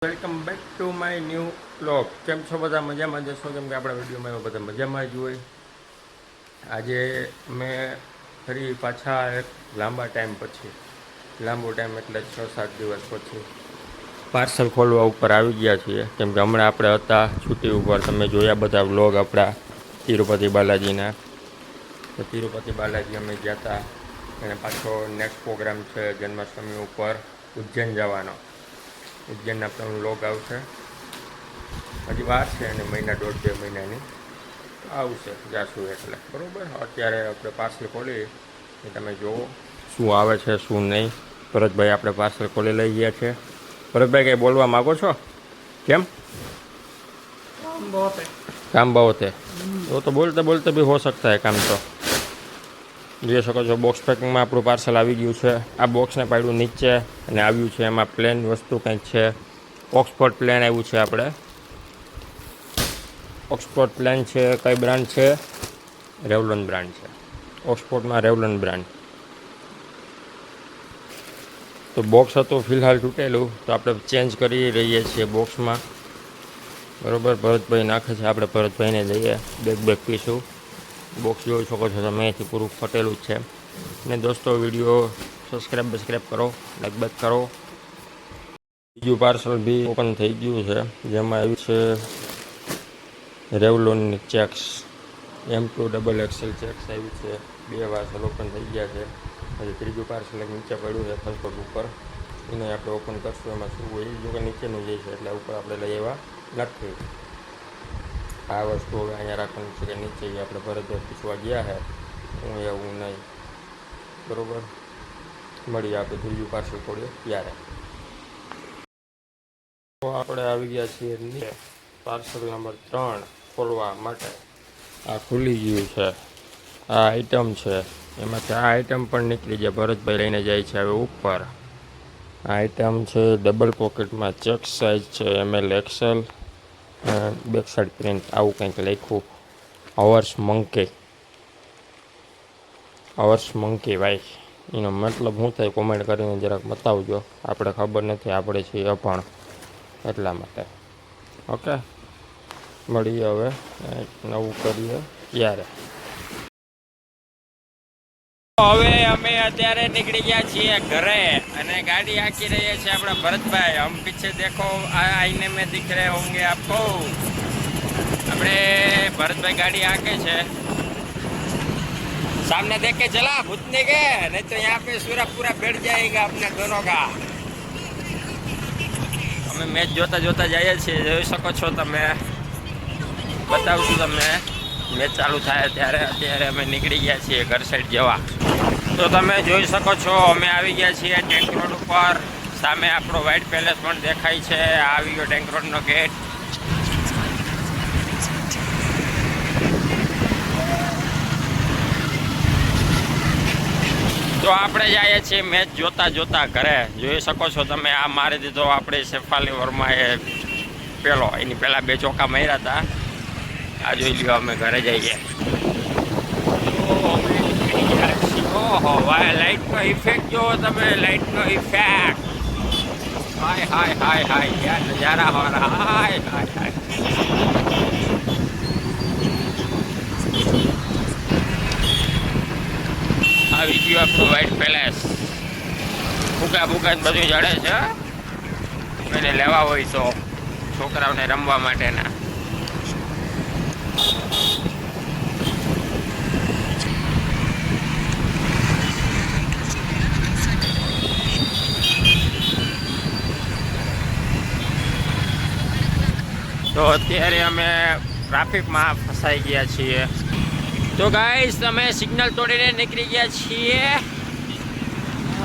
Welcome back to my new vlog. કેમ છો બધા? મજામાં જશો? કેમ કે આપણા વિડીયોમાં એવા બધા મજામાં જ હોય. આજે મેં ફરી પાછા એક લાંબો ટાઈમ એટલે 6-7 દિવસ પછી પાર્સલ ખોલવા ઉપર આવી ગયા છીએ. કેમ કે હમણાં આપણે હતા છુટ્ટી ઉપર. તમે જોયા બધા વ્લોગ આપણા તિરુપતિ બાલાજીના. તો તિરુપતિ બાલાજી અમે ગયા હતા અને પાછો નેક્સ્ટ પ્રોગ્રામ છે જન્માષ્ટમી ઉપર ઉજ્જૈન જવાનો. ઉજ્જૈનના પણ વ્લોગ આવશે. હજી વાર છે અને મહિના 1.5-2 મહિનાની આવશે જાશું એટલે બરાબર. અત્યારે આપણે પાર્સલ ખોલી એ તમે જુઓ શું આવે છે શું નહીં. ભરતભાઈ આપણે પાર્સલ ખોલી લઈ ગયા છે. ભરતભાઈ કંઈ બોલવા માગો છો? કેમ? काम बहुत है वो तो बोलते बोलते भी हो सकता है काम तो. જોઈ શકો છો બોક્સ પેકિંગમાં આપણું પાર્સલ આવી ગયું છે. આ બોક્સને પાડ્યું નીચે અને આવ્યું છે એમાં પ્લેન વસ્તુ કંઈક છે. ઓક્સફોર્ડ પ્લેન આવ્યું છે. આપણે ઓક્સફોર્ડ પ્લેન છે. કઈ બ્રાન્ડ છે? રેવલોન બ્રાન્ડ છે. ઓક્સફોર્ડમાં રેવલોન બ્રાન્ડ. તો બોક્સ હતું ફિલહાલ તૂટેલું તો આપણે ચેન્જ કરી રહીએ છીએ બોક્સમાં બરાબર. ભરતભાઈ નાખે છે, આપણે ભરતભાઈને જઈએ બેગ પીશું. બોક્સ જોઈ શકો છો તમે, અહીંથી પૂરું ફટેલું જ છે. ને દોસ્તો વિડીયો સબસ્ક્રાઈબ કરો, લાઈક કરો. બીજું પાર્સલ બી ઓપન થઈ ગયું છે જેમાં આવ્યું છે રેવલોનની ચેક્સ. M2 XXL ચેક્સ આવી છે. 2 પાર્સલ ઓપન થઈ ગયા છે. હજી ત્રીજું પાર્સલ નીચે પડ્યું છે ફર્સ્ટ ઉપર. એને આપણે ઓપન કરશું. એમાં શું હોય જો કે નીચેનું જાય છે એટલે ઉપર આપણે લઈ આવ્યા નથી. આ વસ્તુ હવે અહીંયા રાખવાનું છે કે નીચે આપણે ભરતભાઈ પૂછવા ગયા છે. હું એવું નહીં બરાબર. મળીએ આપણે ત્રીજું પાર્સલ ખોલીએ ત્યારે. તો આપણે આવી ગયા છીએ નીચે પાર્સલ નંબર 3 ખોલવા માટે. આ ખુલી ગયું છે. આ આઈટમ છે. એમાંથી આ આઈટમ પણ નીકળી જાય. ભરતભાઈ લઈને જાય છે હવે ઉપર. આ આઈટમ છે ડબલ પોકેટમાં ચેક સાઇઝ છે ML XL. Back side print આવું કંઈક લખ્યું. અવર્સ મંકી ભાઈ એનો મતલબ શું થાય કોમેન્ટ કરીને જરાક બતાવજો. આપણે ખબર નથી, આપણે છીએ અભણ એટલા માટે. ઓકે, મળીએ હવે નવું કરીએ ત્યારે. હવે અમે અત્યારે નીકળી ગયા છીએ ઘરે અને ગાડી હાંકી રહ્યા છીએ આપણા ભરતભાઈ. હમ પીછે દેખો આઈને મેં દિખ રહે હોંગે આપકો. આપણે ભરતભાઈ ગાડી હાંકે છે. सामने देख के चला भूतने के, नहीं तो यहाँ पे सूरा पूरा बैठ जाएगा अपने दोनों का. અમે મેચ જોતા જોતા જઈએ છીએ. જોઈ શકો છો તમે, બતાવશું તમને મેચ ચાલુ થાય ત્યારે. અત્યારે અમે નીકળી ગયા છીએ ઘર સાઈડ જવા. તો તમે જોઈ શકો છો અમે આવી ગયા છીએ ટેન્ક રોડ ઉપર. સામે આપણો વ્હાઇટ પેલેસ પણ દેખાય છે. આવી ગયો ટેન્ક રોડનો ગેટ. તો આપણે જઈએ છીએ મેચ જોતા જોતા ઘરે. જોઈ શકો છો તમે, આ મારી દીધો આપણે શેફાલી વર્માએ પેલો. એની પહેલાં 2 ચોકા માર્યા હતા. આ જોઈ લ્યો અમે ઘરે જઈએ. ઓહો ભાઈ, લાઇટનો ઇફેક્ટ જોવો તમે, લાઇટનો ઇફેક્ટ. હાય હાય હાય હાય, ક્યાં નજારા વાળા. હાય હાય હાય. આવી ગયું આપણું વ્હાઇટ પેલેસ. ભૂકા બધું જડે છે. એને લેવા હોય તો છોકરાઓને રમવા માટેના. તો અત્યારે અમે ટ્રાફિકમાં ફસાઈ ગયા છીએ. तो गाइस हमें सिग्नल तोड़ने निकल गया छिए.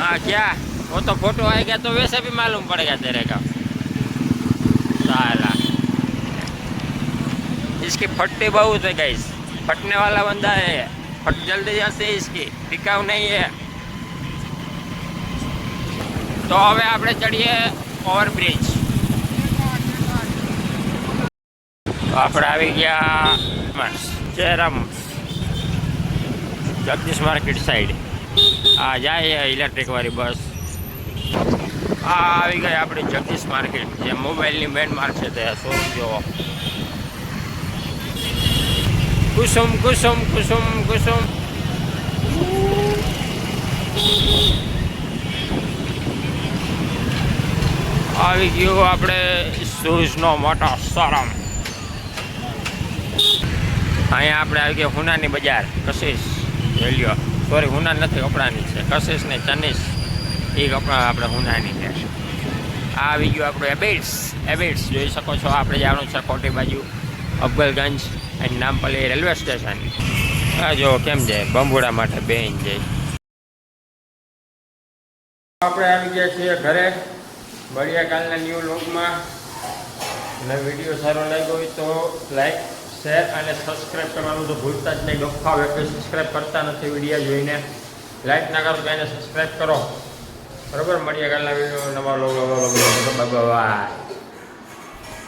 हाँ क्या वो तो फोटो आएगा तो वैसे भी मालूम पड़ेगा तेरे का. साला इसकी फटती बहुत है गाइस. फटने वाला बंदा है. फट जल्दी जाते इसकी टिकाऊ नहीं है. तो હવે આપણે ચડીએ ઓવરબ્રિજ. તો આપણે આવી ગયા ચેરમ जगदीश मार्केट साइड. आ जाए इलेक्ट्रिक वाली बस. આ આવી ગઈ આપણી જગદીશ માર્કેટ, જે મોબાઈલની મેન માર્કેટ છે. શોરૂમ જોવો, કુસુમ કુસુમ કુસુમ કુસુમ. આવી ગયો આપણે શૂઝનો મોટો શોરૂમ. અહીંયા આપણે આવી ગયા હુનાની બજાર, કશિશ વેલ્યો. સોરી, હુના નથી, કપડાની છે. કશિશ ને ચનીશ એ કપડા આપણે હુનાની છે. આ આવી ગયું આપણું એબિટ્સ જોઈ શકો છો. આપણે જવાનું છે કોટી બાજુ, અફગલગંજ અને નામપલ્લી રેલવે સ્ટેશન. આ જો કેમ જાય, બંબુડા માટે બેન જાય. આપણે આવી ગયા છીએ ઘરે. મળીએ કાલના ન્યૂ વ્લોગમાં. અને વિડીયો સારો લાગ્યો હોય તો લાઈક, શેર અને સબસ્ક્રાઈબ કરવાનું તો ભૂલતા જ નહીં. ગફા વ્યક્તિ સબસ્ક્રાઈબ કરતા નથી વિડીયો જોઈને. લાઈક ના કરો તો એને સબસ્ક્રાઈબ કરો. બરાબર, મળીએ કાલના વિડીયો નવા વ્લોગ. બાય.